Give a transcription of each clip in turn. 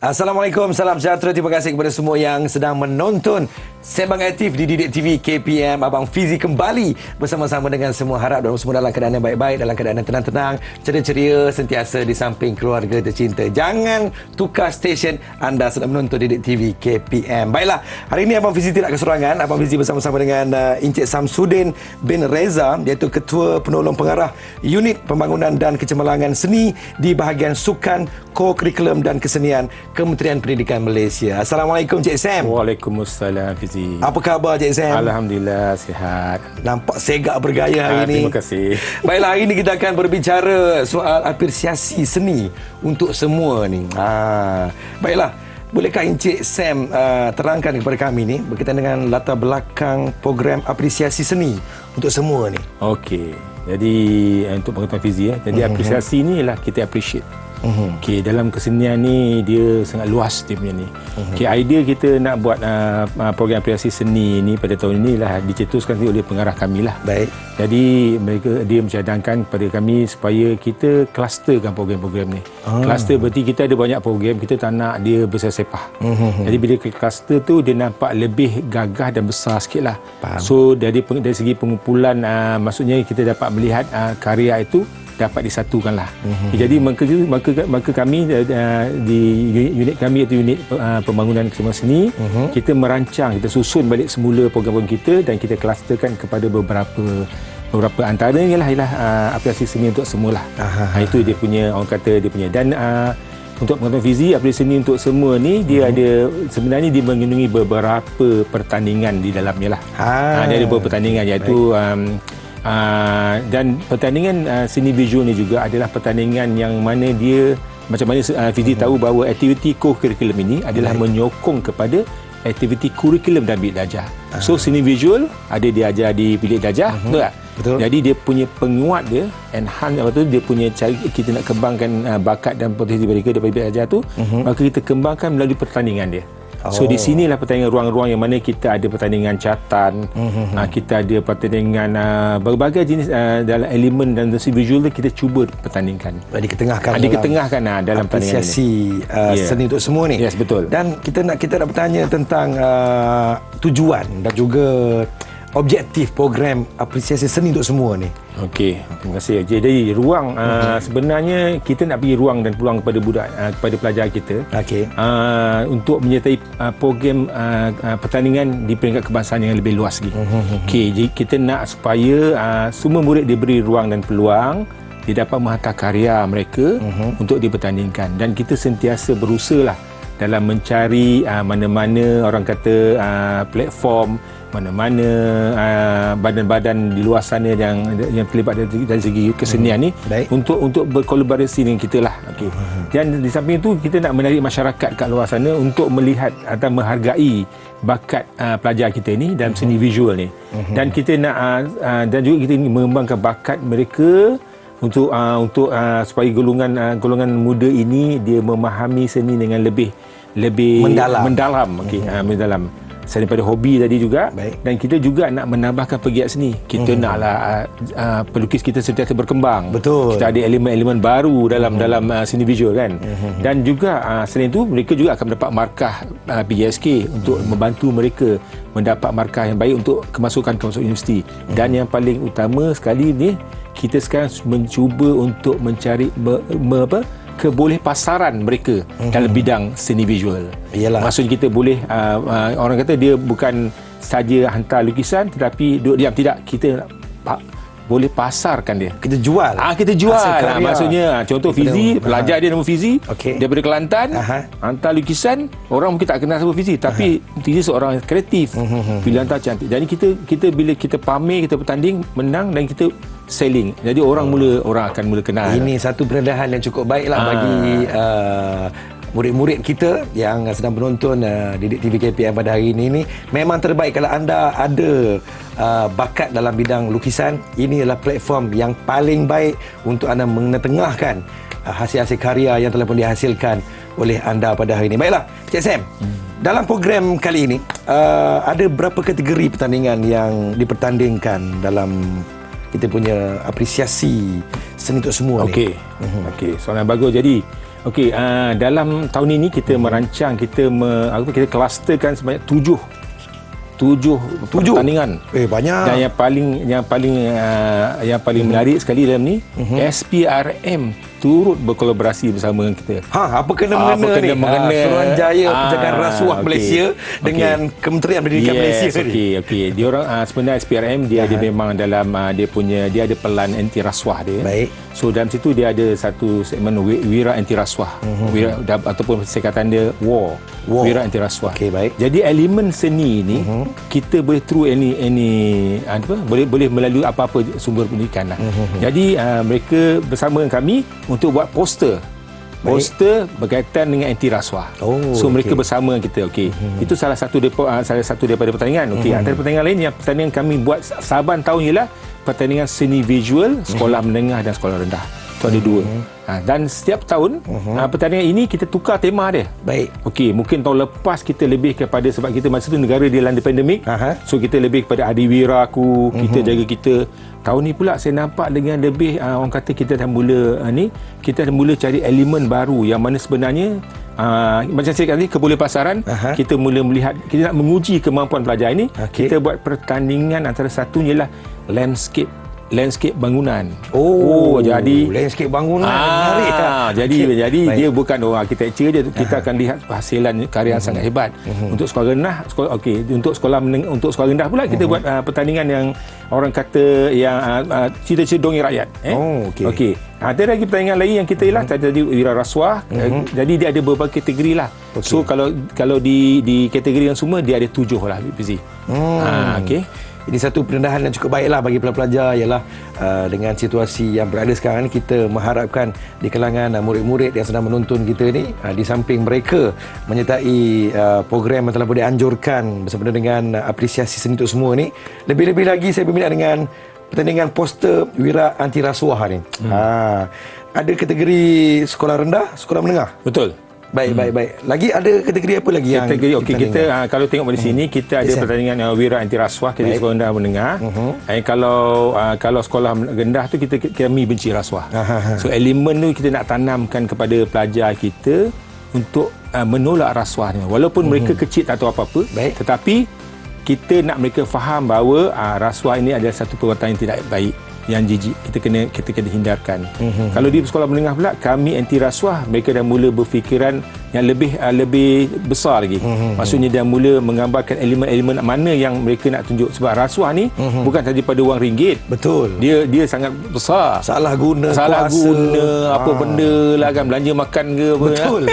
Assalamualaikum, salam sejahtera. Terima kasih kepada semua yang sedang menonton Sembang Aktif di Didik TV KPM. Abang Fizi kembali bersama-sama dengan semua. Harap semua dalam keadaan yang baik-baik, dalam keadaan yang tenang-tenang, ceria-ceria, sentiasa di samping keluarga tercinta. Jangan tukar stesen, anda sedang menonton Didik TV KPM. Baiklah, hari ini Abang Fizi tidak keserangan. Abang Fizi bersama-sama dengan Encik Samsudin bin Reza, iaitu Ketua Penolong Pengarah Unit Pembangunan dan Kecemerlangan Seni di bahagian Sukan, Co-Kurikulum dan Kesenian Kementerian Pendidikan Malaysia. Assalamualaikum Cik Sam. Waalaikumsalam Fizi. Apa khabar Cik Sam? Alhamdulillah sihat. Nampak segak bergaya hari ini. Terima kasih. Baiklah, hari ini kita akan berbicara soal apresiasi seni untuk semua ni. Baiklah, bolehkah Encik Sam terangkan kepada kami ni berkaitan dengan latar belakang program apresiasi seni untuk semua ni? Okey. Jadi untuk pengetahuan Fizi jadi apresiasi ni ialah kita appreciate. Okey, dalam kesenian ni dia sangat luas dia punya ni. Okey, idea kita nak buat program apresiasi seni ni pada tahun ini lah dicetuskan oleh pengarah kami lah. Baik. Jadi dia mencadangkan kepada kami supaya kita klusterkan program-program ni. Kluster berarti kita ada banyak program, kita tak nak dia bersepah. Jadi bila kluster tu dia nampak lebih gagah dan besar sikit lah. So dari segi pengumpulan maksudnya kita dapat melihat karya itu dapat disatukanlah. Jadi maka kami di unit kami iaitu unit pembangunan kesenian seni, kita merancang, kita susun balik semula program-program kita dan kita klusterkan kepada beberapa antaranya ialah apresiasi seni untuk semualah. Itu dia punya, orang kata dia punya. Dan untuk pengetahuan Fizi, apresiasi seni untuk semua ni dia ada, sebenarnya dia mengandungi beberapa pertandingan di dalamnya lah. Dia ada beberapa pertandingan iaitu dan pertandingan seni visual ni juga adalah pertandingan yang mana dia macam mana Fizi tahu bahawa aktiviti co-curriculum ini adalah menyokong kepada aktiviti kurikulum dan bilik darjah. So seni visual ada dia ajar di bilik darjah, betul tak? Betul. Jadi dia punya penguat dia, enhance apa tu, dia punya cara kita nak kembangkan bakat dan potensi mereka daripada bilik darjah tu, maka kita kembangkan melalui pertandingan dia. So di sinilah pertandingan ruang-ruang yang mana kita ada pertandingan catatan, kita ada pertandingan berbagai jenis dalam elemen dan visual tu kita cuba pertandingkan. Diketengahkan dalam apresiasi seni untuk semua ni. Yes, betul. Dan kita nak bertanya tentang tujuan dan juga objektif program apresiasi seni untuk semua ni. Okey, terima kasih. Jadi ruang sebenarnya kita nak bagi ruang dan peluang kepada kepada pelajar kita. Untuk menyertai program pertandingan di peringkat kebangsaan yang lebih luas lagi. Okey, jadi kita nak supaya semua murid diberi ruang dan peluang, dia dapat menghantar karya mereka untuk dipertandingkan, dan kita sentiasa berusaha lah dalam mencari mana-mana orang kata platform, mana-mana badan-badan di luar sana yang terlibat dari segi kesenian ni untuk berkolaborasi dengan kita lah. Dan di samping itu kita nak menarik masyarakat kat luar sana untuk melihat atau menghargai bakat pelajar kita ni dalam seni visual ni. Dan kita nak dan juga kita ingin mengembangkan bakat mereka untuk supaya golongan muda ini dia memahami seni dengan lebih mendalam. Mendalam. Selain daripada hobi tadi juga. Dan kita juga nak menambahkan pegiat seni. Kita naklah pelukis kita sentiasa berkembang. Betul. Kita ada elemen-elemen baru dalam seni visual kan. Dan juga selain itu mereka juga akan mendapat markah PGSK untuk membantu mereka mendapat markah yang baik untuk kemasukan ke universiti. Dan yang paling utama sekali ni, kita sekarang mencuba untuk mencari keboleh pasaran mereka dalam bidang seni visual. Maksudnya kita boleh orang kata dia bukan saja hantar lukisan tetapi duduk diam, tidak, kita boleh pasarkan dia. Kita jual. Kita jual. Maksudnya contoh Fizi, pelajar dia nama Fizi, daripada Kelantan, hantar lukisan, orang mungkin tak kenal siapa Fizi, tapi Fizi seorang kreatif. Bila hantar cantik. Jadi kita bila kita pamer, kita bertanding, menang dan kita selling. Jadi orang akan mula kenal. Ini satu perendahan yang cukup baiklah bagi murid-murid kita yang sedang menonton Didik TV KPM pada hari ini. Memang terbaik kalau anda ada bakat dalam bidang lukisan. Ini adalah platform yang paling baik untuk anda mengetengahkan hasil-hasil karya yang telah pun dihasilkan oleh anda pada hari ini. Baiklah, Cik Sam, dalam program kali ini ada berapa kategori pertandingan yang dipertandingkan dalam kita punya apresiasi seni untuk semua ni? Okey, soalan bagus. Jadi Okey, dalam tahun ini kita merancang, kita klusterkan sebanyak tujuh pertandingan. Banyak. Dan yang paling menarik sekali dalam ni, SPRM turut berkolaborasi bersama dengan kita. Apa kena-mengena ni? Suruhanjaya Pencegahan Rasuah Malaysia dengan Kementerian Pendidikan Malaysia ni. Okey. Dia orang sebenarnya SPRM dia memang dalam dia ada pelan anti rasuah dia. Baik. So dalam situ dia ada satu segmen wira anti rasuah. Ataupun singkatan dia war. Wira anti rasuah. Okey, baik. Jadi elemen seni ni kita boleh through boleh melalui apa-apa sumber pendidikan lah. Jadi mereka bersama dengan kami untuk buat poster berkaitan dengan anti rasuah. So mereka bersama dengan kita. Okey. Itu salah satu daripada pertandingan. Okey, antara pertandingan lain yang pertandingan kami buat saban tahun ialah pertandingan seni visual sekolah menengah dan sekolah rendah. Itu ada dua. Dan setiap tahun pertandingan ini kita tukar tema dia. Baik. Okey, mungkin tahun lepas kita lebih kepada, sebab kita masa tu negara dia landa pandemik. So kita lebih kepada adiwira aku, kita jaga kita. Tahun ni pula saya nampak dengan lebih orang kata kita dah mula kita dah mula cari elemen baru yang mana sebenarnya macam saya kata tadi, kebolepasaran. Kita mula melihat, kita nak menguji kemampuan pelajar ini. Kita buat pertandingan, antara satunya ialah landscape bangunan. Jadi landscape bangunan menarik. Jadi dia bukan orang arkitektur je, kita akan lihat hasilan karya yang sangat hebat. Untuk sekolah rendah, untuk sekolah rendah pula kita buat pertandingan yang orang kata yang cerita-cerita dongeng rakyat. Okey. Ada lagi pertandingan lain yang kita ialah tadi wira rasuah. Jadi dia ada beberapa kategori lah. So kalau di kategori yang semua dia ada 7 lah, Fizi. Okey. Ini satu pendedahan yang cukup baiklah bagi pelajar ialah dengan situasi yang berada sekarang ni, kita mengharapkan di kalangan murid-murid yang sedang menonton kita ni, di samping mereka menyertai program yang telah boleh dianjurkan bersama dengan apresiasi seni untuk semua ni, lebih-lebih lagi saya berminat dengan pertandingan poster wira anti rasuah ni. Ada kategori sekolah rendah, sekolah menengah. Betul. Baik. Lagi ada kategori apa lagi yang kita kalau tengok di sini kita ada pertandingan wira anti rasuah kita sekolah rendah menengah. Kalau sekolah rendah tu kami benci rasuah. So elemen tu kita nak tanamkan kepada pelajar kita untuk menolak rasuah ni. Walaupun mereka kecil tak tahu apa-apa, tetapi kita nak mereka faham bahawa rasuah ini adalah satu perbuatan yang tidak baik, yang jijik, kita kena hindarkan. Kalau di sekolah menengah pula, kami anti rasuah, mereka dah mula berfikiran yang lebih besar lagi. Maksudnya dia mula menggambarkan elemen-elemen mana yang mereka nak tunjuk, sebab rasuah ni bukan saja pada wang ringgit. Betul. Dia sangat besar. Salah guna apa benda lah kan, belanja makan ke apa. Betul.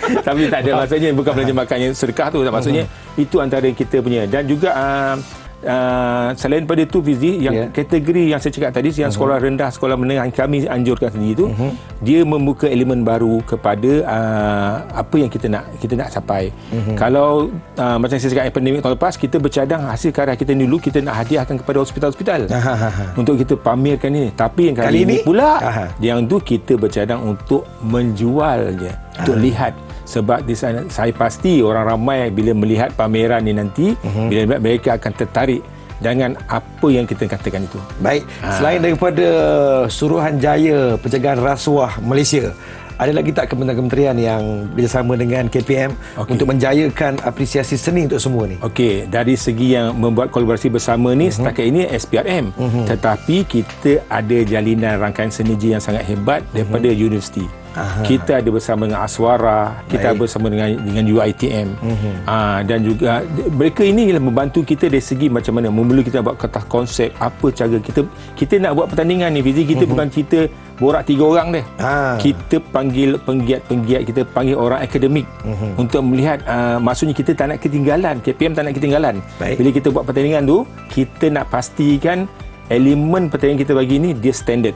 Tapi tak ada, maksudnya bukan belanja makan yang sedekah tu, maksudnya itu antara kita punya. Dan juga selain pada itu, Fizi, yang kategori yang saya cakap tadi, yang sekolah rendah, sekolah menengah yang kami anjurkan sendiri itu, dia membuka elemen baru kepada apa yang kita nak capai. Kalau macam saya cakap pandemik tahun lepas, kita bercadang hasil karya kita dulu kita nak hadiahkan kepada hospital-hospital untuk kita pamerkan ni. Tapi yang kali ini pula yang tu kita bercadang untuk menjualnya, untuk lihat. Sebab di sana saya pasti orang ramai bila melihat pameran ni nanti, bila mereka akan tertarik dengan apa yang kita katakan itu. Baik, selain daripada Suruhanjaya Pencegahan Rasuah Malaysia, ada lagi tak kementerian yang bersama dengan KPM untuk menjayakan apresiasi seni untuk semua ni? Okey, dari segi yang membuat kolaborasi bersama ni, setakat ini SPRM. Tetapi kita ada jalinan rangkaian seni yang sangat hebat daripada universiti. Kita ada bersama dengan Aswara, kita bersama dengan UiTM. Dan juga mereka ini membantu kita dari segi macam mana memula kita buat kata konsep, apa cara kita nak buat pertandingan ni, Fizi. Kita bukan cerita borak 3 orang deh. Kita panggil penggiat-penggiat, kita panggil orang akademik untuk melihat, maksudnya kita tak nak ketinggalan, KPM tak nak ketinggalan. Bila kita buat pertandingan tu, kita nak pastikan elemen pertandingan kita bagi ni dia standard.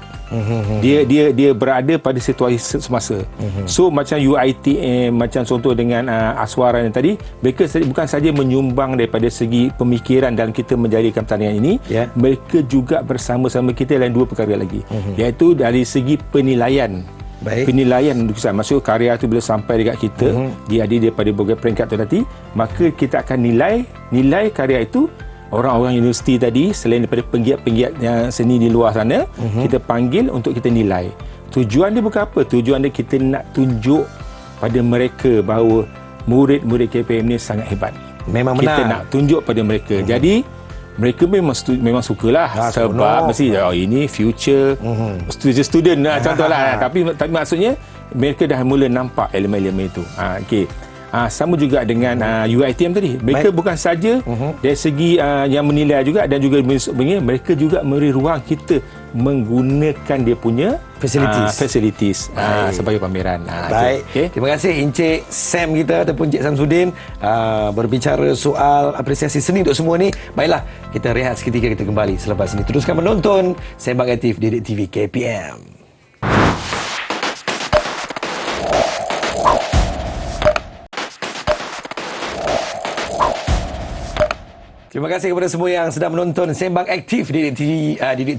Dia berada pada situasi semasa. So macam UiTM, macam contoh dengan Aswara yang tadi, mereka bukan saja menyumbang daripada segi pemikiran dalam kita menjadikan pertandingan ini, mereka juga bersama-sama kita dalam 2 perkara lagi, iaitu dari segi penilaian. Penilaian lukisan, maksud karya tu bila sampai dekat kita, dia ada daripada berbagai peringkat tu nanti, maka kita akan nilai karya itu. Orang-orang universiti tadi, selain daripada penggiat-penggiat yang seni di luar sana, kita panggil untuk kita nilai. Tujuan dia bukan apa? Tujuan dia kita nak tunjuk pada mereka bahawa murid-murid KPM ni sangat hebat. Memang kita menang. nak tunjuk pada mereka. Jadi mereka memang sukalah sebab mesti ini future student contohlah. Tapi maksudnya mereka dah mula nampak elemen-elemen itu. Okey. Sama juga dengan UiTM tadi. Mereka bukan saja dari segi yang menilai juga dan juga mereka juga memberi ruang kita menggunakan dia punya facilities sebagai pameran. Baik. Okay. Terima kasih Encik Sam kita ataupun Encik Samsudin berbicara soal apresiasi seni untuk semua ni. Baiklah, kita rehat seketika, kita kembali selepas ini. Teruskan menonton Sembang Aktif Didik TV KPM. Terima kasih kepada semua yang sedang menonton Sembang Aktif Didik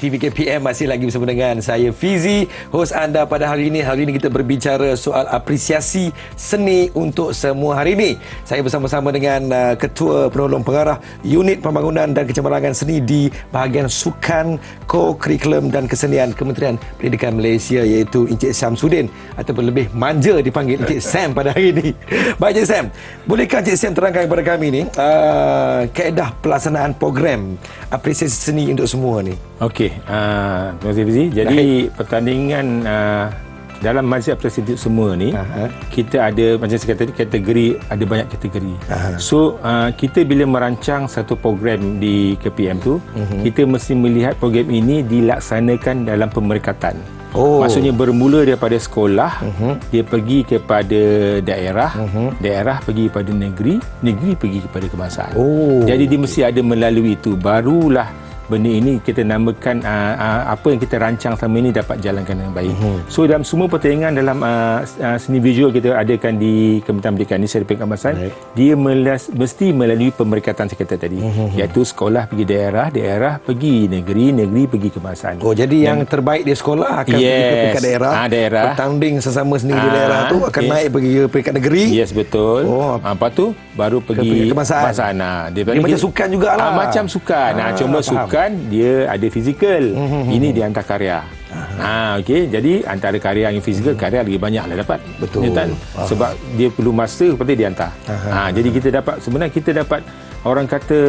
TV KPM. Masih lagi bersama dengan saya Fizi, hos anda pada hari ini. Hari ini kita berbicara soal apresiasi seni untuk semua hari ini. Saya bersama-sama dengan Ketua Penolong Pengarah Unit Pembangunan dan Kecemerlangan Seni di bahagian Sukan, Co-Kurikulum dan Kesenian Kementerian Pendidikan Malaysia, iaitu Encik Samsudin, ataupun lebih manja dipanggil Encik Sam pada hari ini. Baik Encik Sam, bolehkah Encik Sam terangkan kepada kami ni kaedah pelaksanaan program apresiasi seni untuk semua ni? Okey, terima kasih Fizi. Jadi pertandingan dalam majlis apresiasi untuk semua ni, kita ada macam saya kata tadi, kategori, ada banyak kategori. So kita bila merancang satu program di KPM tu, kita mesti melihat program ini dilaksanakan dalam pemerikatan. Maksudnya bermula daripada sekolah, dia pergi kepada daerah, daerah pergi kepada negeri, negeri pergi kepada kebangsaan. Jadi dia mesti ada melalui itu, barulah benda ini kita namakan apa yang kita rancang selama ini dapat jalankan dengan baik. So dalam semua pertandingan dalam seni visual kita adakan di Kementerian Pendidikan Malaysia di Kebangsaan, dia mesti melalui pemerikatan saya kata tadi, iaitu sekolah pergi daerah, daerah pergi negeri, negeri pergi kebangsaan. Jadi yang terbaik di sekolah akan pergi ke peringkat daerah, bertanding sesama sendiri di daerah tu akan naik pergi ke peringkat negeri. Yes, betul. Lepas tu baru pergi kebangsaan. Dia macam sukan jugalah. Macam sukan. Cuma sukan dia ada fizikal. Ini dia hantar karya. Okey, jadi antara karya yang fizikal, karya lagi banyaklah dapat. Betul. Sebab dia perlu masa lepas dia hantar. Jadi kita dapat, sebenarnya kita dapat orang kata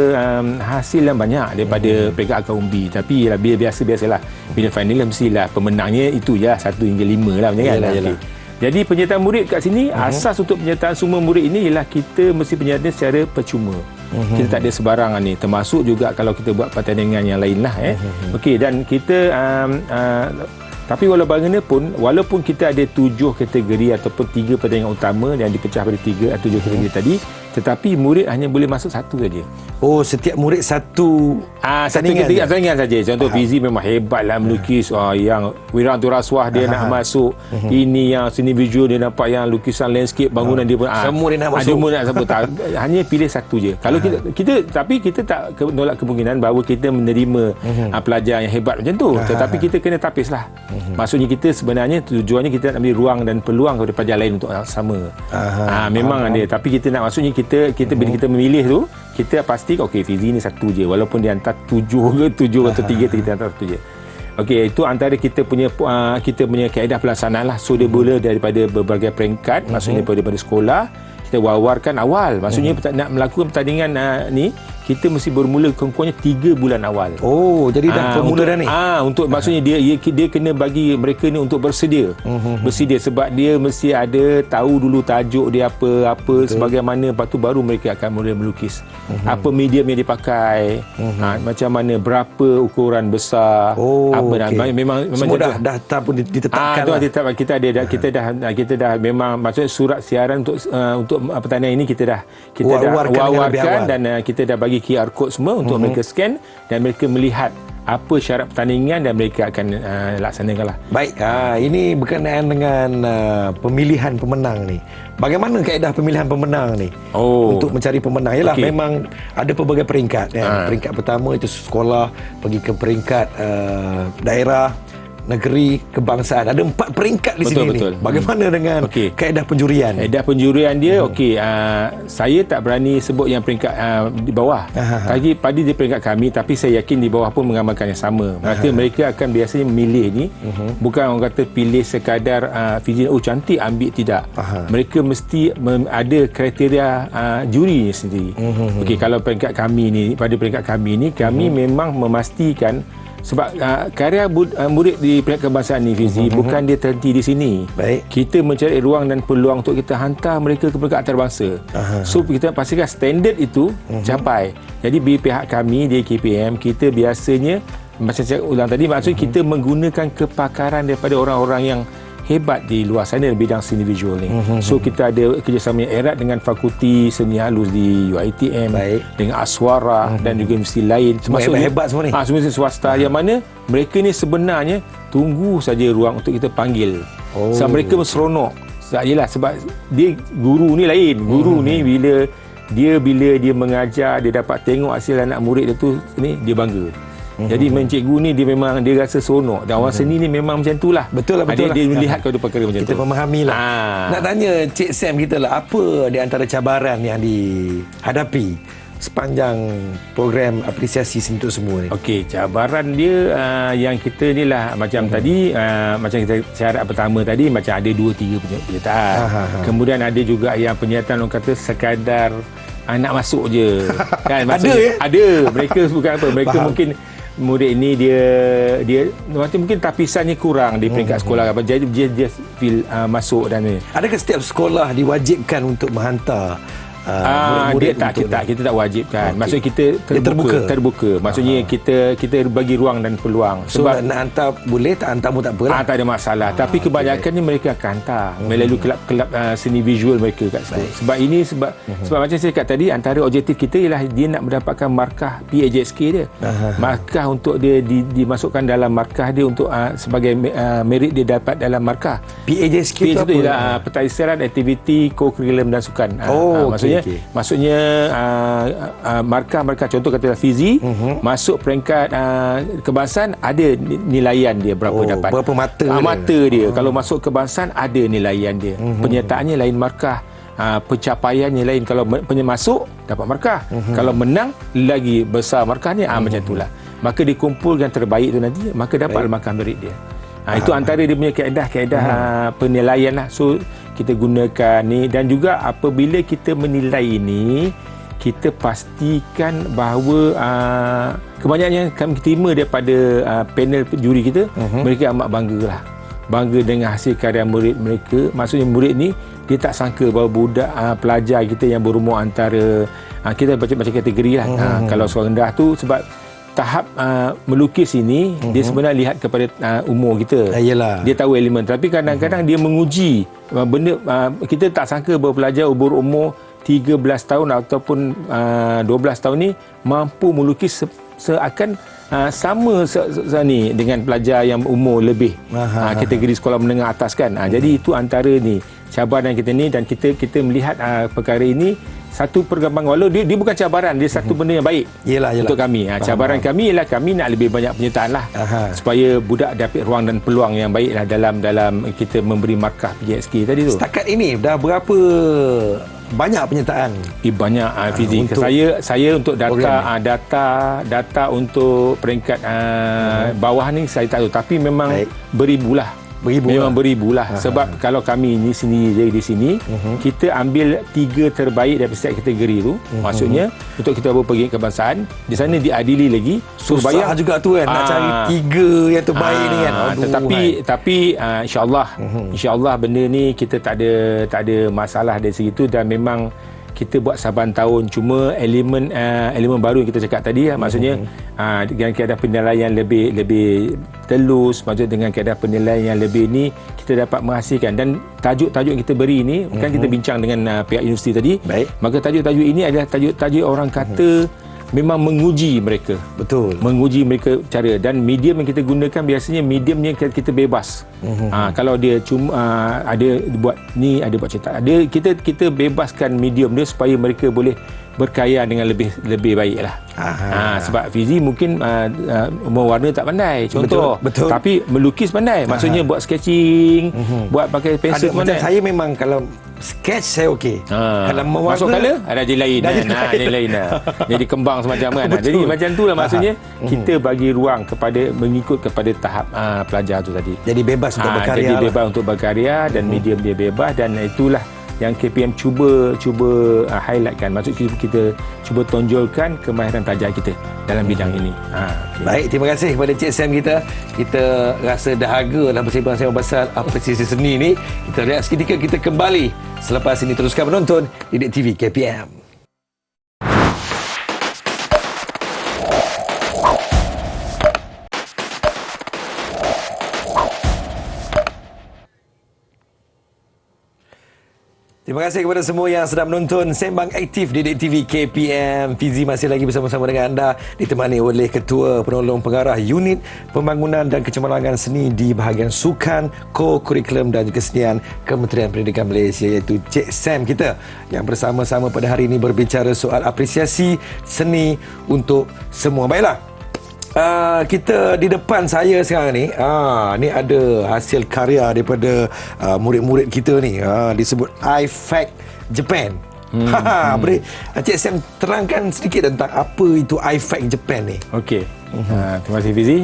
hasil yang banyak daripada peringkat akar umbi. Tapi biasa-biasalah. Bila final mestilah pemenangnya itu je 1 hingga 5 lah macam kan. Okay. Jadi penyertaan murid kat sini, asas untuk penyertaan semua murid ini ialah kita mesti penyertaan secara percuma. Kita tak ada sebarangan ni, termasuk juga kalau kita buat pertandingan yang lain lah. Okey, dan kita tapi walaupun kita ada 7 kategori ataupun 3 pertandingan utama yang dipecah pada 7 kategori tadi, tetapi murid hanya boleh masuk 1 saja. Setiap murid satu pertandingan saja. Contoh Fizi memang hebatlah melukis, yang Wiranto Raswah dia nak masuk. Ini yang seni visual dia nampak yang lukisan landscape bangunan dia pun semua dia nak masuk. Semua nak sebut. Hanya pilih satu je. Kalau kita tak menolak kemungkinan bahawa kita menerima pelajar yang hebat macam tu. Tetapi kita kena tapislah. Maksudnya kita sebenarnya tujuannya kita nak beri ruang dan peluang kepada pelajar lain untuk sama. Memang ada. Tapi kita nak, maksudnya kita bila kita memilih tu, kita pasti okey Fizi ni satu je, walaupun dia hantar 7 atau 3, kita hantar satu je. Okey, itu antara kita punya kaedah pelaksanaan lah. So dia boleh daripada berbagai peringkat, maksudnya daripada sekolah kita wawarkan awal. Maksudnya nak melakukan pertandingan ni, kita mesti bermula kurang-kurangnya 3 bulan awal. Jadi dah bermula dah ni. Untuk maksudnya dia kena bagi mereka ni untuk bersedia. Bersedia sebab dia mesti ada tahu dulu tajuk dia apa sebagaimana, lepas tu baru mereka akan mula melukis. Apa medium yang dipakai, macam mana, berapa ukuran besar, memang semua dah pun ditetapkan. Kita dah memang, maksudnya surat siaran untuk pertandingan ini kita dah wawarkan dan kita dah bagi QR code semua untuk mereka scan dan mereka melihat apa syarat pertandingan dan mereka akan laksanakan lah. Baik, ini berkenaan dengan pemilihan pemenang ni. Bagaimana kaedah pemilihan pemenang ni? Untuk mencari pemenang. Yalah, memang ada pelbagai peringkat. Peringkat pertama itu sekolah, pergi ke peringkat daerah, negeri, kebangsaan. Ada 4 peringkat di sini betul. ni. Bagaimana dengan kaedah penjurian? Kaedah penjurian dia saya tak berani sebut yang peringkat di bawah. Tapi pada di peringkat kami, tapi saya yakin di bawah pun mengamalkan yang sama. Maksudnya mereka akan biasanya memilih ni bukan orang kata pilih sekadar Fizi cantik ambil, tidak. Mereka mesti ada kriteria juri sendiri. Okey, kalau peringkat kami ni, pada peringkat kami ni kami memang memastikan sebab karya murid di peringkat kebangsaan ni, Fizi, bukan dia terhenti di sini. Baik. Kita mencari ruang dan peluang untuk kita hantar mereka ke peringkat antarabangsa. So kita pastikan standard itu capai. Jadi di pihak kami di KPM, kita biasanya macam saya ulang tadi, maksud kita menggunakan kepakaran daripada orang-orang yang hebat di luar sana dalam bidang seni visual ni. So kita ada kerjasama yang erat dengan Fakulti Seni Halus di UiTM, dengan Aswara dan juga universiti lain. Semua hebat semua ni. Semua swasta yang mana mereka ni sebenarnya tunggu saja ruang untuk kita panggil. Sebab mereka seronok. Sebab dia guru ni lain. Guru ni bila dia mengajar, dia dapat tengok hasil anak murid dia tu ni, dia bangga. Jadi cikgu ni dia rasa seronok, dan orang seni ni memang macam itulah. Betul lah. Dia melihat kepada perkara macam kita tu. Kita memahami lah. Nak tanya Cik Sam kita lah, apa di antara cabaran yang dihadapi sepanjang program apresiasi seni untuk semua ni? Okey, cabaran dia yang kita ni lah macam tadi, macam kita syarat pertama tadi, macam ada 2-3 penyertaan. Kemudian ada juga yang penyertaan orang kata sekadar nak masuk je. Kan? Ada. Mereka bukan apa. Mereka mungkin murid ni dia mungkin tapisannya kurang di peringkat sekolah apa, jadi dia feel masuk dan ni. Adakah setiap sekolah diwajibkan untuk menghantar murid-murid kita tak wajibkan. Maksud kita terbuka. Maksudnya kita bagi ruang dan peluang. Sebab nak hantar boleh, tak hantar pun tak apalah. Tak ada masalah. Tapi kebanyakan ni mereka akan hantar melalui kelab-kelab seni visual mereka kat situ. Sebab ini sebab macam saya cakap tadi, antara objektif kita ialah dia nak mendapatkan markah PAJSK dia. Markah untuk dia dimasukkan dalam markah dia untuk sebagai merit dia dapat dalam markah. PAJSK itu apa? Ialah pentadbiran, aktiviti, co-curriculum dan sukan. Maksudnya markah contoh kata Fizi masuk peringkat kebangsaan, ada nilaian dia berapa dapat, berapa mata mata dia. Kalau masuk kebangsaan ada nilaian dia. Penyertaannya lain markah, pencapaiannya lain. Kalau masuk dapat markah, kalau menang lagi besar markahnya. Macam itulah. Maka dikumpulkan terbaik tu nanti, maka dapat markah merit dia. Itu antara dia punya kaedah penilaian lah. So kita gunakan ni, dan juga apabila kita menilai ini, kita pastikan bahawa kebanyakan yang kami terima daripada panel juri kita, mereka amat bangga dengan hasil karya murid mereka. Maksudnya murid ni dia tak sangka bahawa budak pelajar kita yang berumur antara kita macam kategori lah. Kalau sekolah rendah tu, sebab tahap melukis ini dia sebenarnya lihat kepada umur kita. Dia tahu elemen, tapi kadang-kadang dia menguji benda. Kita tak sangka bahawa pelajar berumur 13 tahun ataupun 12 tahun ni mampu melukis seakan sama ni dengan pelajar yang umur lebih kategori sekolah menengah atas kan. Jadi itu antara ni cabaran kita ni, dan kita melihat perkara ini satu perkembangan, walau dia bukan cabaran, dia satu benda yang baik untuk kami. Cabaran kami ialah kami nak lebih banyak penyertaan lah, supaya budak dapat ruang dan peluang yang baik lah dalam kita memberi markah PJSK tadi tu. Setakat ini dah berapa banyak penyertaan? Banyak Fizi. Saya untuk data untuk peringkat bawah ni saya tak tahu, tapi memang beribulah. Sebab kalau kami ni sendiri di sini, kita ambil 3 terbaik dari setiap kategori tu. Maksudnya untuk kita pergi kebangsaan, di sana diadili lagi. Susah juga tu kan, nak cari 3 yang terbaik ni kan. Tapi insya-Allah benda ni kita tak ada masalah dari segi tu, dan memang kita buat saban tahun. Cuma elemen baru yang kita cakap tadi, maksudnya dengan keadaan penilaian lebih telus, maksud dengan keadaan penilaian yang lebih ni, kita dapat menghasilkan. Dan tajuk-tajuk yang kita beri ni, kan kita bincang dengan pihak universiti tadi. Maka tajuk-tajuk ini adalah tajuk-tajuk orang kata memang menguji mereka. Betul. Menguji mereka cara, dan medium yang kita gunakan biasanya medium yang kita bebas. Kalau dia cuma ada buat ni, ada buat cetak, ada kita bebaskan medium dia supaya mereka boleh berkarya dengan lebih baik lah. Sebab Fizi mungkin mewarna tak pandai, contoh. Betul. Tapi melukis pandai. Maksudnya buat sketching, buat pakai pensel pandai. Macam saya memang kalau sketch saya okey. Kalau mewarna masuk colour ada je lain kan. Dia lain lah. Jadi kembang semacam kan. Jadi macam tu lah maksudnya kita bagi ruang kepada mengikut kepada tahap pelajar tu tadi. Jadi bebas untuk berkarya. Jadi bebas untuk berkarya dan medium dia bebas, dan itulah yang KPM cuba highlightkan. Maksud kita cuba tonjolkan kemahiran pelajar kita dalam bidang ini. Okay. Baik, terima kasih kepada Cik Sam kita. Kita rasa dahaga dalam bersembang-sembang pasal apresiasi seni ni. Kita rehat seketika, kita kembali selepas ini. Teruskan menonton Didik TV KPM. Terima kasih kepada semua yang sedang menonton Sembang Aktif Didik TV KPM. Fizi masih lagi bersama-sama dengan anda, ditemani oleh Ketua Penolong Pengarah Unit Pembangunan dan Kecemerlangan Seni di bahagian Sukan, Co-Kurikulum dan Kesenian Kementerian Pendidikan Malaysia, iaitu Cik Sam kita, yang bersama-sama pada hari ini berbicara soal apresiasi seni untuk semua. Baiklah, kita di depan saya sekarang ni, ni ada hasil karya daripada murid-murid kita ni, disebut iFact Japan. Boleh Cik Sam terangkan sedikit tentang apa itu iFact Japan ni? Okey. Terima kasih Fizi.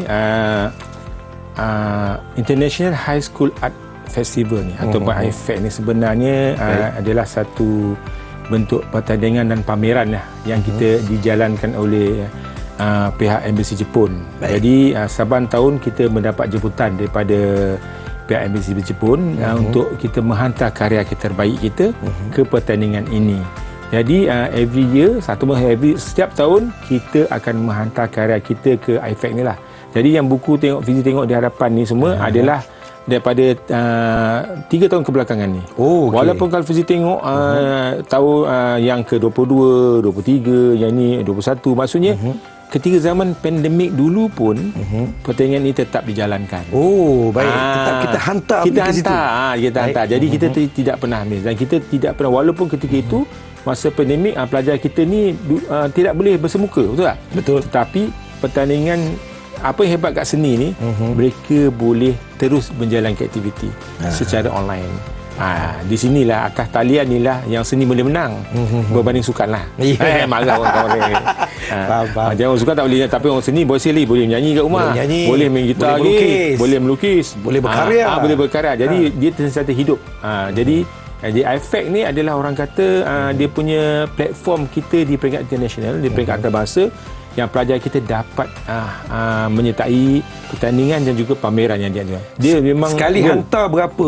International High School Art Festival ni ataupun iFact ni sebenarnya adalah satu bentuk pertandingan dan pameran lah yang kita dijalankan oleh pihak Embassy Jepun. Jadi saban tahun kita mendapat jemputan daripada pihak Embassy Jepun untuk kita menghantar karya kita terbaik kita ke pertandingan ini. Jadi every year, setiap tahun kita akan menghantar karya kita ke iFact ni lah. Jadi yang buku Fizi tengok di hadapan ni semua adalah daripada 3 tahun kebelakangan ni. Walaupun kalau Fizi tengok tahun yang ke-22, 23, yang ni 21, maksudnya ketika zaman pandemik dulu pun pertandingan ini tetap dijalankan. Baik. Tetap kita hantar kita ke situ. Kita hantar. Jadi kita tidak pernah miss, dan kita tidak pernah, walaupun ketika itu masa pandemik pelajar kita ni tidak boleh bersemuka, betul tak? Betul. Tetapi pertandingan, apa yang hebat kat seni ni, mereka boleh terus menjalankan aktiviti secara online. Di sinilah, atas talian inilah yang seni boleh menang berbanding sukan lah. Marah orang-orang. Jangan sukan tak boleh, tapi orang seni boleh menyanyi kat rumah, boleh main gitar, boleh melukis, boleh berkarya. Jadi dia sentiasa hidup. Jadi iFact ni adalah, orang kata dia punya platform kita di peringkat international, di peringkat antarabangsa, yang pelajar kita dapat menyertai pertandingan dan juga pameran yang dia ada. Dia memang sekali hantar berapa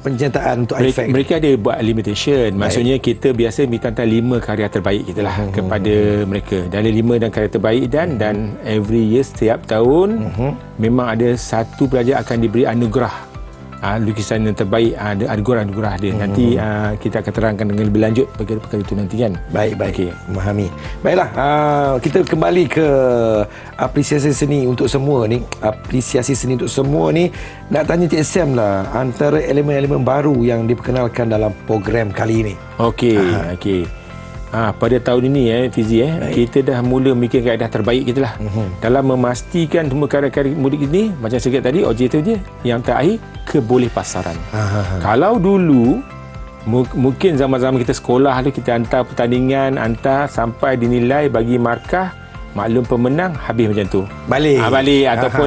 penyertaan untuk iFact? Mereka ada buat limitation. Maksudnya kita biasa minta 5 karya terbaik kita lah kepada mereka. Dari 5 dan karya terbaik, dan every year, setiap tahun memang ada satu pelajar akan diberi anugerah lukisan yang terbaik, ada anugerah dia. Nanti kita akan terangkan dengan lebih lanjut perkara itu nanti kan. Baik. Okay. Memahami. Baiklah, kita kembali ke apresiasi seni untuk semua ni. Apresiasi seni untuk semua ni, nak tanya Cik Sam lah, antara elemen-elemen baru yang diperkenalkan dalam program kali ini. Okey. Pada tahun ini Fizi, kita dah mula memikir kaedah terbaik kita lah dalam memastikan semua karya-karya murid ini. Macam saya kata tadi, objektif dia yang terakhir, kebolehpasaran. Kalau dulu mungkin zaman-zaman kita sekolah tu, kita hantar pertandingan, sampai dinilai, bagi markah, maklum pemenang, habis macam tu, balik ataupun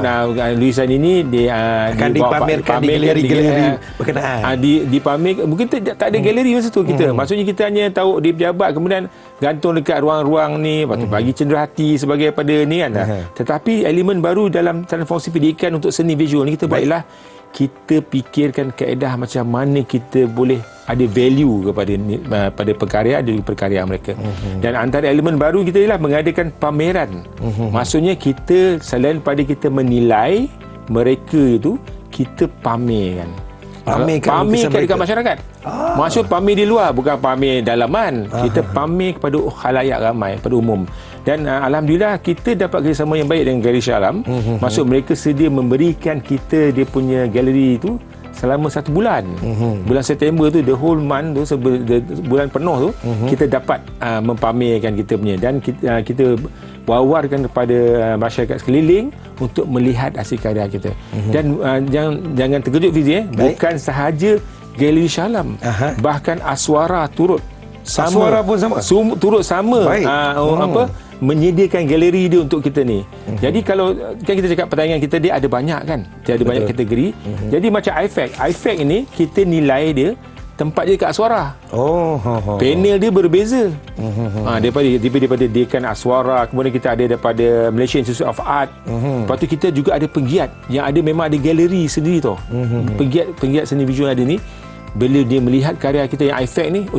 lukisan ini dia akan dipamerkan di galeri-galeri berkenaan, dipamer. Mungkin tak ada galeri masa tu kita. Maksudnya kita hanya tahu di pejabat, kemudian gantung dekat ruang-ruang ni, bagi cenderahati sebagai pada ni kan. Tetapi elemen baru dalam transformasi pendidikan untuk seni visual ni kita buat ialah kita fikirkan kaedah macam mana kita boleh ada value pada perkaryaan dan perkaryaan mereka. Dan antara elemen baru kita ialah mengadakan pameran. Maksudnya kita, selain pada kita menilai mereka itu, kita pamerkan. pamerkan dekat masyarakat. Maksud pamer di luar, bukan pamer dalaman. Kita pamer kepada khalayak ramai, pada umum. Dan alhamdulillah kita dapat kerjasama yang baik dengan Galeri Shah Alam. Maksud mereka sedia memberikan kita dia punya galeri itu selama 1 bulan. Bulan September tu, the whole month tu, bulan penuh tu, kita dapat mempamerkan kita punya, dan kita wawarkan kepada masyarakat sekeliling untuk melihat hasil karya kita. Dan jangan terkejut Fizi, bukan sahaja Galeri Shah Alam, bahkan Aswara turut sama. Aswara pun sama. Turut sama menyediakan galeri dia untuk kita ni. Jadi kalau kan kita cakap pertandingan kita dia ada banyak kan. Dia ada banyak kategori. Jadi macam iFact ini kita nilai dia tempat dia kat Aswara. Panel dia berbeza. Daripada Dekan Aswara, kemudian kita ada daripada Malaysia Institute of Art. Lepas tu kita juga ada penggiat yang ada, memang ada galeri sendiri tau. Penggiat seni visual ada ni, bila dia melihat karya kita yang iFact ni,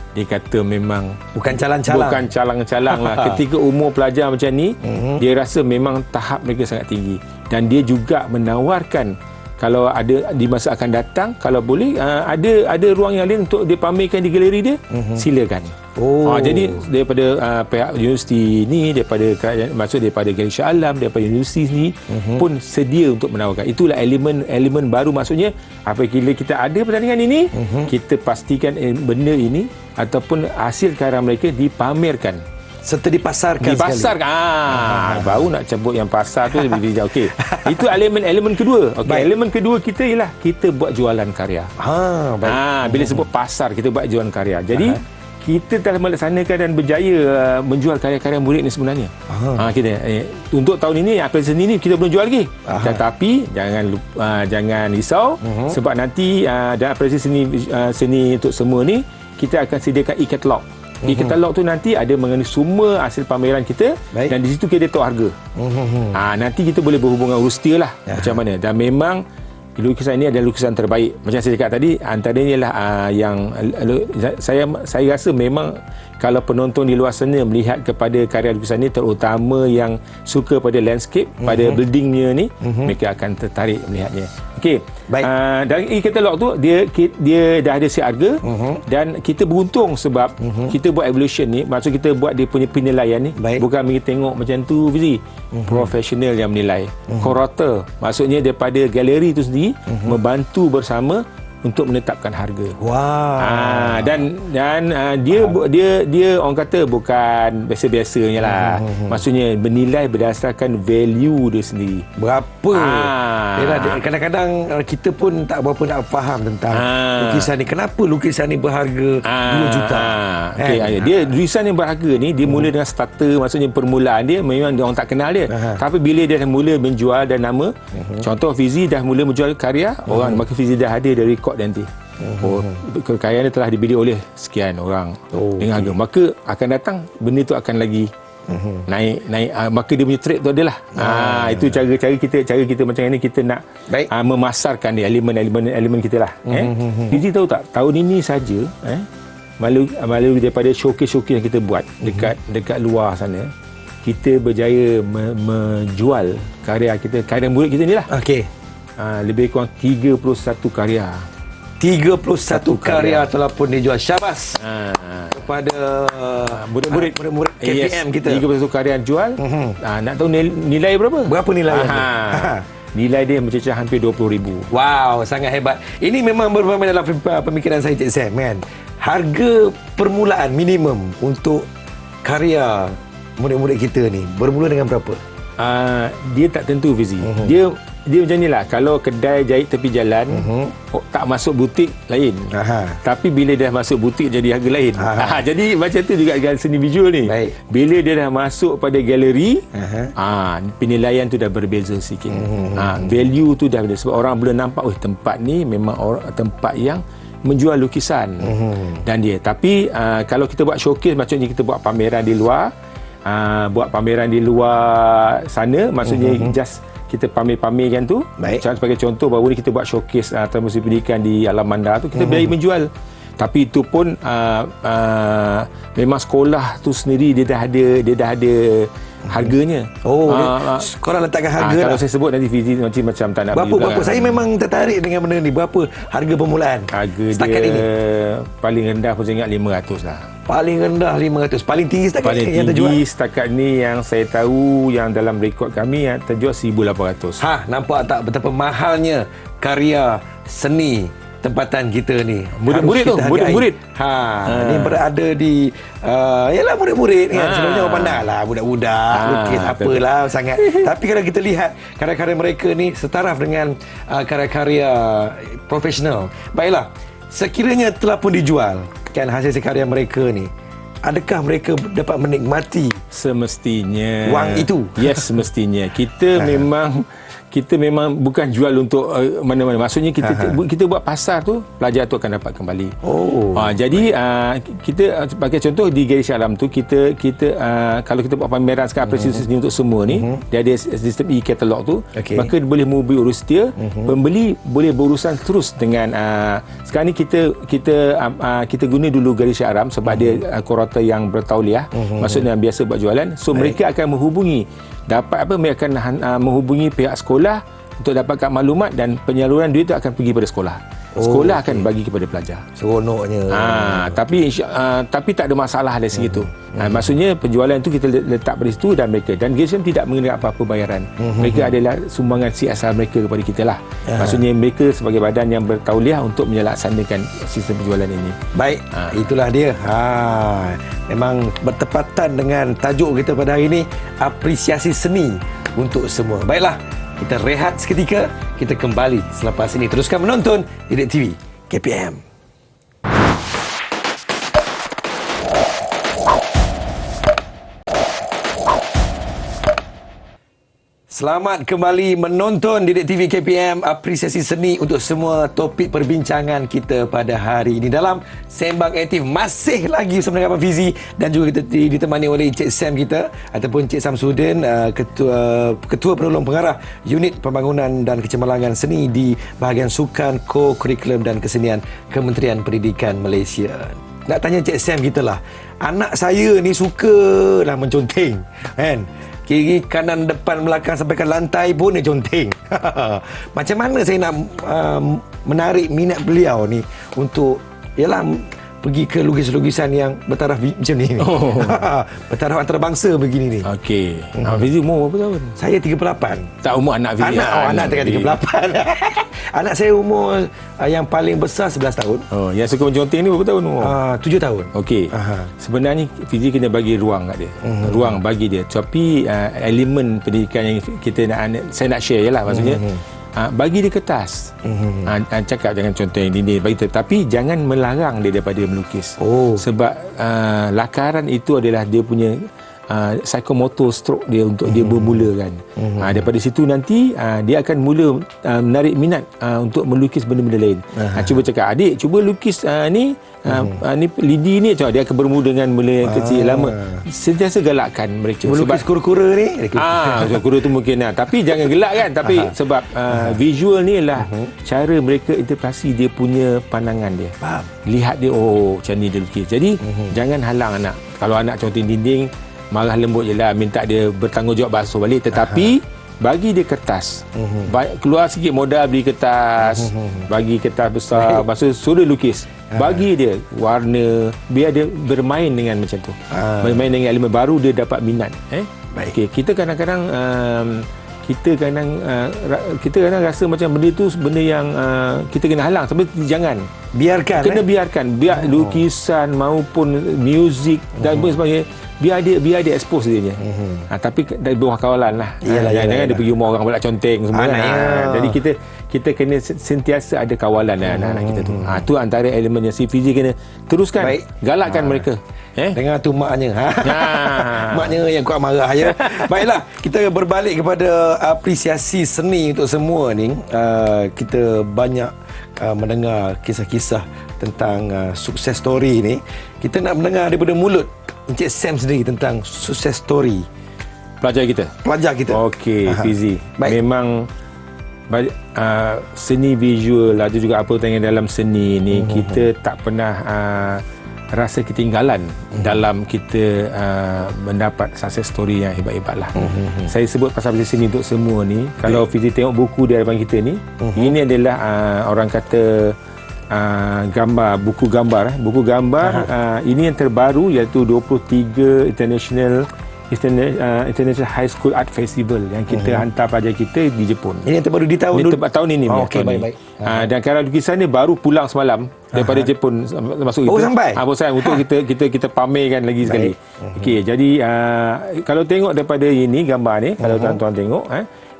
dia kata memang bukan calang-calang lah. Ketika umur pelajar macam ni, dia rasa memang tahap mereka sangat tinggi. Dan dia juga menawarkan, kalau ada di masa akan datang, kalau boleh ada ruang yang lain untuk dia pamerkan di galeri dia, silakan. Jadi daripada pihak universiti ni, daripada Galeri Shah Alam, daripada universiti ni pun sedia untuk menawarkan. Itulah elemen baru, maksudnya apabila kita ada pertandingan ini, kita pastikan benda ini ataupun hasil karya mereka dipamerkan serta dipasarkan. Baru nak cabut yang pasar tu lebih jauh. Okey. Itu elemen kedua. Okey, elemen kedua kita ialah kita buat jualan karya. Bila sebut pasar, kita buat jualan karya. Jadi kita telah melaksanakan dan berjaya menjual karya-karya murid ni sebenarnya. Kita untuk tahun ini, April seni ni kita belum jual lagi. Tetapi jangan risau, sebab nanti dalam April seni untuk semua ni kita akan sediakan e-katalog. E-katalog tu nanti ada mengenai semua hasil pameran kita. Dan di situ kita tahu harga. Nanti kita boleh berhubungan urus dia lah macam mana. Dan memang lukisan ini adalah lukisan terbaik. Macam saya cakap tadi, antaranya lah yang saya rasa memang kalau penonton di luar sana melihat kepada karya lukisan ini, terutama yang suka pada landscape, pada buildingnya ni, mereka akan tertarik melihatnya. Okey. Dan e-katalog tu dia dah ada siap harga, dan kita beruntung sebab kita buat evolution ni, maksud kita buat dia punya penilaian ni bukan kita tengok macam tu Fizi. Profesional yang menilai. Kurator, maksudnya daripada galeri tu sendiri membantu bersama untuk menetapkan harga. Dan dia orang kata bukan biasa-biasanya lah. Maksudnya menilai berdasarkan value dia sendiri. Berapa? Kadang-kadang kita pun tak berapa nak faham tentang lukisan ni. Kenapa lukisan ni berharga 2 juta? Dia lukisan yang berharga ni, dia mula dengan starter, maksudnya permulaan dia memang dia orang tak kenal dia. Tapi bila dia dah mula menjual dan nama, contoh Fizi dah mula menjual karya, orang maka Fizi dah ada dari nanti. Kekayaan dia telah dibeli oleh sekian orang dengan harga, maka akan datang benda tu akan lagi naik, maka dia punya trade tu adalah itu cara kita macam ni, kita nak memasarkan dia, elemen kita lah. Jadi tahu tak, tahun ini saja melalui daripada showcase yang kita buat dekat luar sana, kita berjaya menjual karya murid kita ni lah. Lebih kurang 31 karya. 31 karya telah pun dijual. Syabas kepada murid-murid KPM kita. 31 karya jual. Nak tahu nilai berapa? Berapa nilai? Nilai dia mencecah hampir 20,000. Wow, sangat hebat. Ini memang berbeza dalam pemikiran saya, Cik Sam, kan? Harga permulaan minimum untuk karya murid-murid kita ni bermula dengan berapa? Dia tak tentu Fizi. Dia macam ni lah. Kalau kedai jahit tepi jalan, tak masuk butik lain. Tapi bila dah masuk butik jadi harga lain. Jadi macam tu juga dengan seni visual ni. Bila dia dah masuk pada galeri, penilaian tu dah berbeza sikit. Value tu dah berbeza. Sebab orang boleh nampak, tempat ni memang tempat yang menjual lukisan. Dan dia. Tapi kalau kita buat showcase, maksudnya kita buat pameran di luar, sana, maksudnya just kita pamer-pamerkan tu. Sebagai contoh, baru ni kita buat showcase Taman Sri Pendidikan di Alam Mandar tu, kita berjaya menjual. Tapi itu pun memang sekolah tu sendiri dia dah ada harganya. Korang letakkan harga kalau saya sebut nanti Fizi macam tak nak berapa? Saya memang tertarik dengan benda ni. Berapa harga permulaan harga setakat dia ini? Paling rendah pun saya ingat 500 lah. Paling rendah 500. Paling tinggi setakat paling yang terjual? tinggi setakat ni yang saya tahu, yang dalam rekod kami, yang terjual 1,800. Nampak tak betapa mahalnya karya seni tempatan kita ni. Murid-murid tu, murid-murid. Ni berada di yalah murid-murid kan. Sebenarnya orang pandang lah budak-budak lukis apalah sangat. Tapi kalau kita lihat karya-karya mereka ni setaraf dengan karya-karya profesional. Baiklah, sekiranya telah pun dijual kan hasil karya mereka ni, adakah mereka dapat menikmati semestinya wang itu? Yes, semestinya. Kita memang bukan jual untuk mana-mana. Maksudnya kita buat pasar tu, pelajar tu akan dapat kembali. Jadi kita sebagai contoh di Garisi Alam tu, kita kalau kita buat pameran sekarang apresiasi untuk semua ni, dia ada sistem e-katalog tu, maka boleh menghubungi urus dia, pembeli boleh berurusan terus dengan sekarang ni kita guna dulu Garisi Alam sebab dia kurata yang bertauliah, maksudnya yang biasa buat jualan. So mereka akan menghubungi mereka akan menghubungi pihak sekolah untuk dapatkan maklumat, dan penyaluran duit itu akan pergi pada sekolah. Sekolah akan bagi kepada pelajar. Seronoknya. Tapi tak ada masalah dari segi itu. Maksudnya penjualan itu kita letak pada situ, dan GSM tidak mengenai apa-apa bayaran. Mereka adalah sumbangan CSR mereka kepada kita lah. Maksudnya mereka sebagai badan yang bertauliah untuk melaksanakan sistem penjualan ini. Baik, itulah dia. Memang bertepatan dengan tajuk kita pada hari ini, apresiasi seni untuk semua. Baiklah, kita rehat seketika, kita kembali selepas ini. Teruskan menonton Didik TV KPM. Selamat kembali menonton Didik TV KPM, apresiasi seni untuk semua. Topik perbincangan kita pada hari ini dalam Sembang Aktif masih lagi bersama dengan Abang Fizi, dan juga kita ditemani oleh Encik Sam kita ataupun Encik Samsudin, Ketua Penolong Pengarah Unit Pembangunan dan Kecemerlangan Seni di bahagian Sukan, Co-Kurikulum dan Kesenian Kementerian Pendidikan Malaysia. Nak tanya Encik Sam kita lah, anak saya ni sukalah menconteng kan. Kiri, kanan, depan, belakang sampai ke lantai pun dia conteng. Macam mana saya nak menarik minat beliau ni untuk pergi ke lukisan-lukisan yang bertaraf macam ni. Bertaraf antarabangsa begini ni. Okey. Fizi umur berapa tahun? Saya 38. Tak, umur anak Fizi. Anak tengah 38. Anak saya umur yang paling besar 11 tahun. Yang suka menconteng ni berapa tahun umur? 7 tahun. Okey. Sebenarnya Fizi kena bagi ruang kat dia. Ruang bagi dia. Tapi elemen pendidikan yang saya nak share je lah, maksudnya bagi dia kertas. Cakap jangan contoh yang ini, bagi tapi jangan melarang dia daripada melukis. Sebab lakaran itu adalah dia punya psikomotor stroke dia untuk dia bermula kan. Daripada situ nanti dia akan mula menarik minat untuk melukis benda-benda lain. Cuba cakap, adik cuba lukis ni lidi ni, dia akan bermula dengan benda yang kecil lama. Sentiasa galakkan mereka. Melukis kura-kura ni. Kura tu mungkin tapi jangan gelak kan. Tapi sebab visual ni adalah cara mereka interpretasi dia punya pandangan dia. Lihat dia, macam ni dia lukis. Jadi jangan halang anak. Kalau anak conteng dinding, marah lembut je lah, minta dia bertanggungjawab basuh balik. Tetapi bagi dia kertas, keluar sikit modal beli kertas, bagi kertas besar, maksud suruh lukis, bagi dia warna, biar dia bermain dengan macam tu, bermain dengan elemen baru, dia dapat minat. Okay. Kita kadang-kadang kita kadang rasa macam benda tu benda yang kita kena halang, tapi jangan biarkan, biarkan lukisan maupun muzik dan sebagainya, biar dia expose dia. Tapi dari bawah kawalan lah. Jangan dia pergi rumah orang pula conteng semua kan. Jadi kita kena sentiasa ada kawalan anak-anak kita tu. Tu antara elemen yang si Fizi kena teruskan. Galakkan mereka. Dengar tu maknya. Maknya yang kuat marah ya. Baiklah, kita berbalik kepada apresiasi seni untuk semua ni. Kita banyak mendengar kisah-kisah tentang sukses story ni. Kita nak mendengar daripada mulut Encik Sam sendiri tentang sukses story pelajar kita. Okey, Fizi. Memang seni visual ada juga apa tanya dalam seni ni, kita tak pernah rasa ketinggalan dalam kita mendapat success story yang hebat-hebat lah. Saya sebut pasal sini untuk semua ni. Kalau Fizi tengok buku di hadapan kita ni, ini adalah orang kata gambar, buku gambar. Buku gambar ini yang terbaru, iaitu 23 International High School Art Festival yang kita hantar pelajar kita di Jepun. Ini yang terbaru di tahun tahun ini. Okey, baik-baik. Dan karya lukisan ni baru pulang semalam daripada Jepun masuk kita. Sampai? Untuk kita pamerkan lagi sekali. Okey, jadi kalau tengok daripada ini gambar ni, kalau tuan-tuan tengok,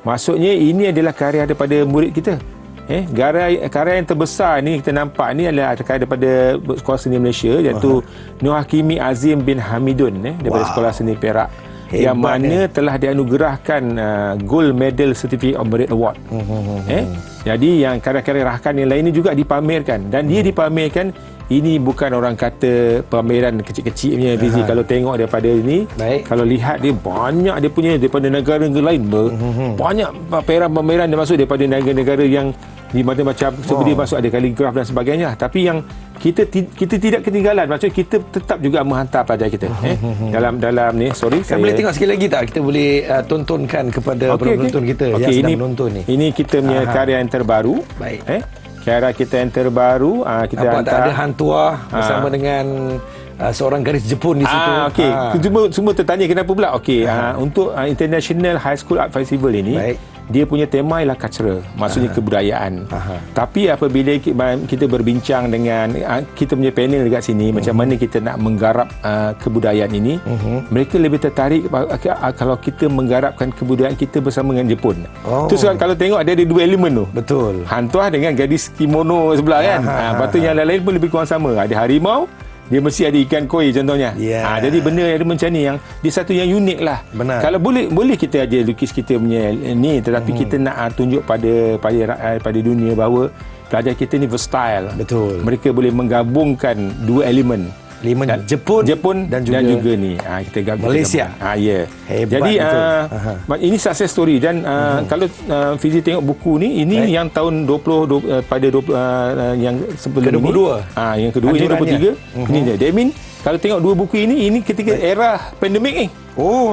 maksudnya ini adalah karya daripada murid kita. Karya yang terbesar ni kita nampak ni adalah karya daripada Sekolah Seni Malaysia, iaitu Nur Hakimi Azim bin Hamidun daripada Sekolah Seni Perak. Yang mana telah dianugerahkan Gold Medal Certificate of Merit Award. Jadi yang karya-karya rakan yang lain ni juga dipamerkan, dan dia dipamerkan. Ini bukan orang kata pameran kecil-kecil punya, Fizi. Kalau tengok daripada ini, kalau lihat dia banyak, dia punya daripada negara-negara lain, banyak pameran-pameran dia masuk daripada negara-negara yang di macam seperti masuk ada kaligraf dan sebagainya. Tapi yang kita tidak ketinggalan, maksudnya kita tetap juga menghantar pelajar kita dalam ni. Saya boleh tengok sekali lagi tak? Kita boleh tontonkan kepada penonton kita yang sedang menonton ni. Ini kita punya karya yang terbaru. Karya kita yang terbaru, kita hantar. Ada hantuah bersama dengan seorang garis Jepun di situ. Semua tertanya kenapa pula. Untuk International High School Art Festival ini, dia punya tema ialah cultural, maksudnya kebudayaan. Tapi apabila kita berbincang dengan kita punya panel dekat sini, macam mana kita nak menggarap kebudayaan ini, mereka lebih tertarik kalau kita menggarapkan kebudayaan kita bersama dengan Jepun. Tu sebab kalau tengok ada dua elemen tu. Betul. Hantuah dengan gadis kimono sebelah kan. Lepas tu yang lain-lain pun lebih kurang sama. Ada harimau, dia mesti ada ikan koi contohnya. Jadi benda yang macam ni, yang dia satu yang unik lah. Benar. Kalau boleh kita aja lukis kita punya ni, tetapi kita nak tunjuk pada dunia bahawa pelajar kita ni versatile. Betul. Mereka boleh menggabungkan dua elemen. Jepun dan juga ni kita gabung Malaysia. Hebat. Jadi ini success story. Dan kalau Fizi tengok buku ni, ini yang tahun 20 yang sebelum kedua. Yang kedua ini 23. Ini dia. That mean kalau tengok dua buku ini ketika era pandemik ni.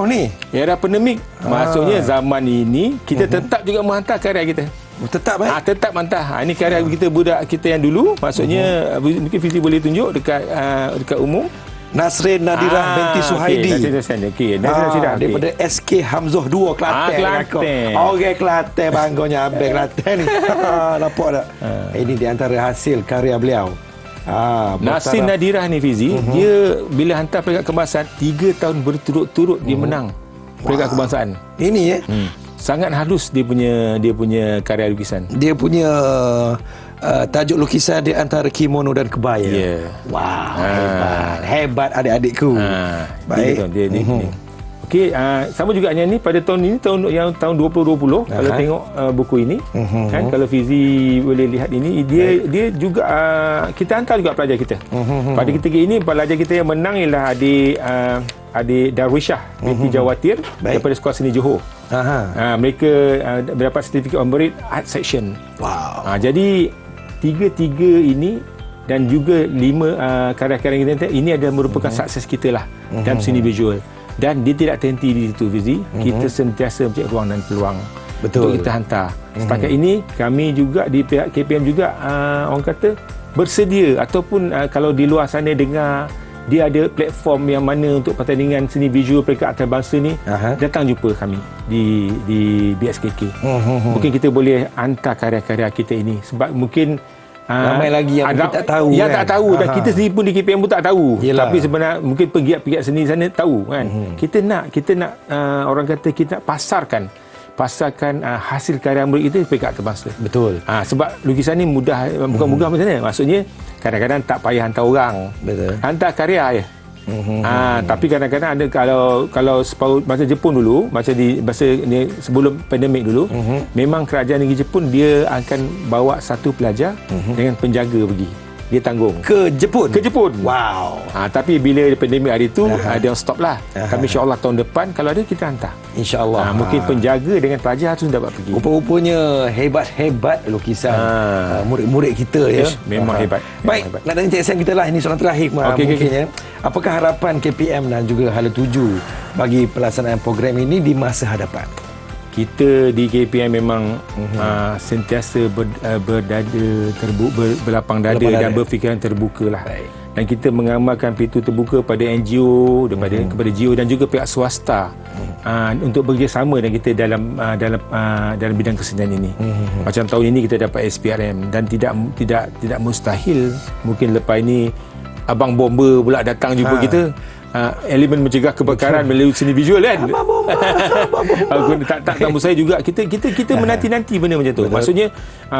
Ni era pandemik. Maksudnya zaman ini kita tetap juga menghantar karya kita. Tetap tetap mantah. Ini karya kita budak kita yang dulu. Maksudnya mungkin Fizi boleh tunjuk dekat umum. Nasrin Nadirah binti Suhaidi. Daripada SK Hamzah 2 Kelantan. Kelantan. Orang Kelantan, bangganya abang Kelantan ni. Nampak tak? Ini di antara hasil karya beliau. Nasrin Nadirah ni, Fizi, dia bila hantar peringkat kebangsaan 3 tahun berturut-turut dia menang peringkat kebangsaan. Ini sangat halus dia punya karya lukisan. Dia punya tajuk lukisan di antara kimono dan kebaya. Hebat adik-adikku. Baik. Okey, sama juga yang ni pada tahun ini, tahun 2020. Kalau tengok buku ini, kan, kalau Fizi boleh lihat ini, dia juga kita hantar juga pelajar kita. Pada ketika ini pelajar kita yang menang ialah adik Darwishah binti Jawatir daripada Sekolah Seni Johor. Mereka mendapat sertifikat on merit art section. Jadi tiga ini dan juga 5 karya-karya kita ini adalah merupakan sukses kita lah dalam seni visual. Dan dia tidak terhenti di situ, Fizi. Kita sentiasa mencari ruang dan peluang untuk kita hantar. Setakat ini kami juga di pihak KPM juga orang kata bersedia, ataupun kalau di luar sana dengar dia ada platform yang mana untuk pertandingan seni visual peringkat antarabangsa ni, datang jumpa kami di BSKK. Mungkin kita boleh hantar karya-karya kita ini, sebab mungkin ramai lagi yang kita tak tahu, tak tahu, dan kita sendiri pun di KPM pun tak tahu. Tapi sebenarnya mungkin pegiat-pegiat seni sana tahu kan. Kita nak orang kata kita nak pasarkan hasil karya murid kita peringkat antarabangsa. Betul. Sebab lukisan ni mudah, bukan mudah macam mana. Maksudnya kadang-kadang tak payah hantar orang. Betul. Hantar karya je. Tapi kadang-kadang ada, kalau masa Jepun dulu, masa ni sebelum pandemik dulu, memang kerajaan negeri Jepun dia akan bawa satu pelajar dengan penjaga pergi. dia tanggung. Ke Jepun? Ke Jepun. Wow. Tapi bila pandemik hari tu, dia stop lah. Kami insyaAllah tahun depan, kalau ada kita hantar. InsyaAllah. Mungkin penjaga dengan pelajar tu dapat pergi. Rupa-rupanya hebat-hebat lukisan murid-murid kita ya. Memang hebat. Baik, hebat. nak tanya Encik Sam kita lah. Ini soalan terakhir mungkinnya. Apakah harapan KPM dan juga Hala Tuju bagi pelaksanaan program ini di masa hadapan? Kita di KPM memang sentiasa berlapang dada dan berfikiran terbuka lah. Baik. Dan kita mengamalkan pintu terbuka pada NGO, kepada GO dan juga pihak swasta untuk bekerjasama dengan kita dalam bidang kesenian ini. Macam tahun ini kita dapat SPRM dan tidak mustahil mungkin lepas ini Abang Bomba pula datang jumpa kita. Elemen mencegah kebakaran melalui seni visual kan. Tak tamu saya juga kita menanti-nanti benda macam tu. Maksudnya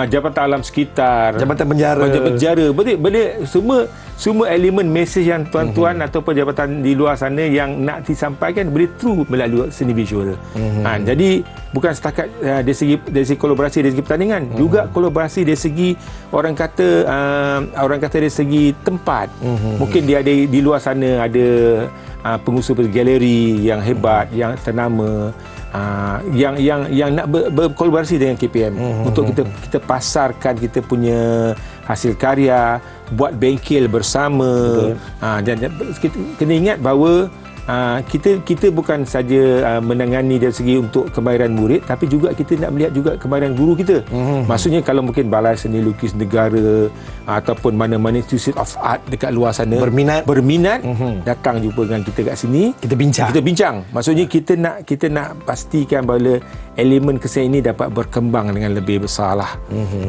Jabatan Alam Sekitar, Jabatan Penjara, boleh semua elemen mesej yang tuan-tuan ataupun jabatan di luar sana yang nak disampaikan boleh through melalui seni visual. Jadi bukan setakat dari segi kolaborasi dari segi pertandingan, juga kolaborasi dari segi orang kata dari segi tempat. Mungkin dia ada di luar sana ada pengusaha galeri yang hebat, yang ternama, yang nak berkolaborasi dengan KPM untuk kita pasarkan kita punya hasil karya, buat bengkel bersama. Dan kita kena ingat bahawa kita bukan saja menangani dari segi untuk kemahiran murid, tapi juga kita nak melihat juga kemahiran guru kita. Maksudnya kalau mungkin Balai Seni Lukis Negara ataupun mana-mana institusi of art dekat luar sana berminat datang jumpa dengan kita kat sini, kita bincang. Maksudnya kita nak pastikan bahawa elemen kesenian ini dapat berkembang dengan lebih besar lah.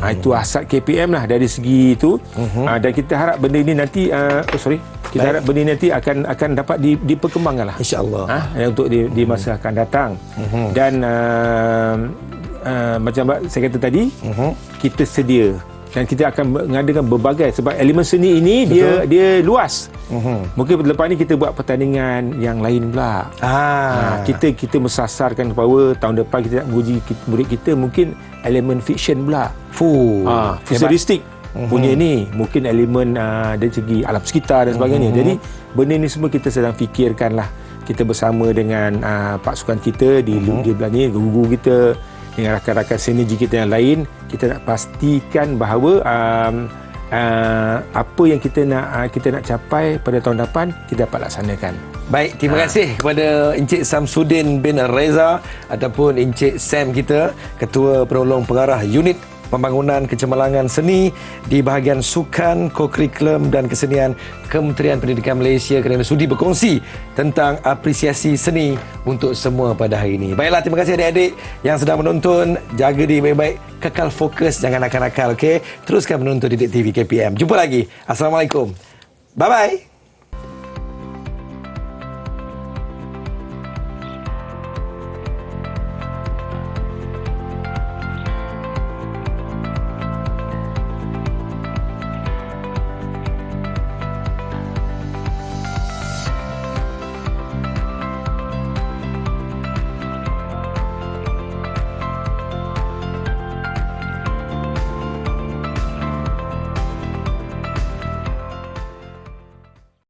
Itu hasrat KPM lah dari segi itu. Dan kita harap benda ini nanti kita harap benda ini nanti akan dapat diperkembangkan lah, InsyaAllah, untuk di masa akan datang. Dan macam saya kata tadi, kita sedia dan kita akan mengadakan berbagai, sebab elemen seni ini dia luas. Mungkin lepas ni kita buat pertandingan yang lain pula. Kita mensasarkan bahawa tahun depan kita nak menguji murid kita mungkin elemen fiction pula. Futuristik punya ni, mungkin elemen dari segi alam sekitar dan sebagainya. Jadi benda ni semua kita sedang fikirkan lah. Kita bersama dengan pasukan kita di belah ni, guru kita, dengan rakan-rakan sinergi kita yang lain, kita nak pastikan bahawa apa yang kita nak capai pada tahun depan kita dapat laksanakan. Baik, terima kasih kepada Encik Samsudin bin Reza ataupun Encik Sam kita, Ketua Penolong Pengarah Unit Pembangunan Kecemerlangan Seni di bahagian Sukan, Kokurikulum dan Kesenian Kementerian Pendidikan Malaysia, kerana sudi berkongsi tentang apresiasi seni untuk semua pada hari ini. Baiklah, terima kasih adik-adik yang sedang menonton. Jaga diri baik-baik, kekal fokus, jangan nakal-nakal, okey? Teruskan menonton Didik TV KPM. Jumpa lagi. Assalamualaikum. Bye-bye.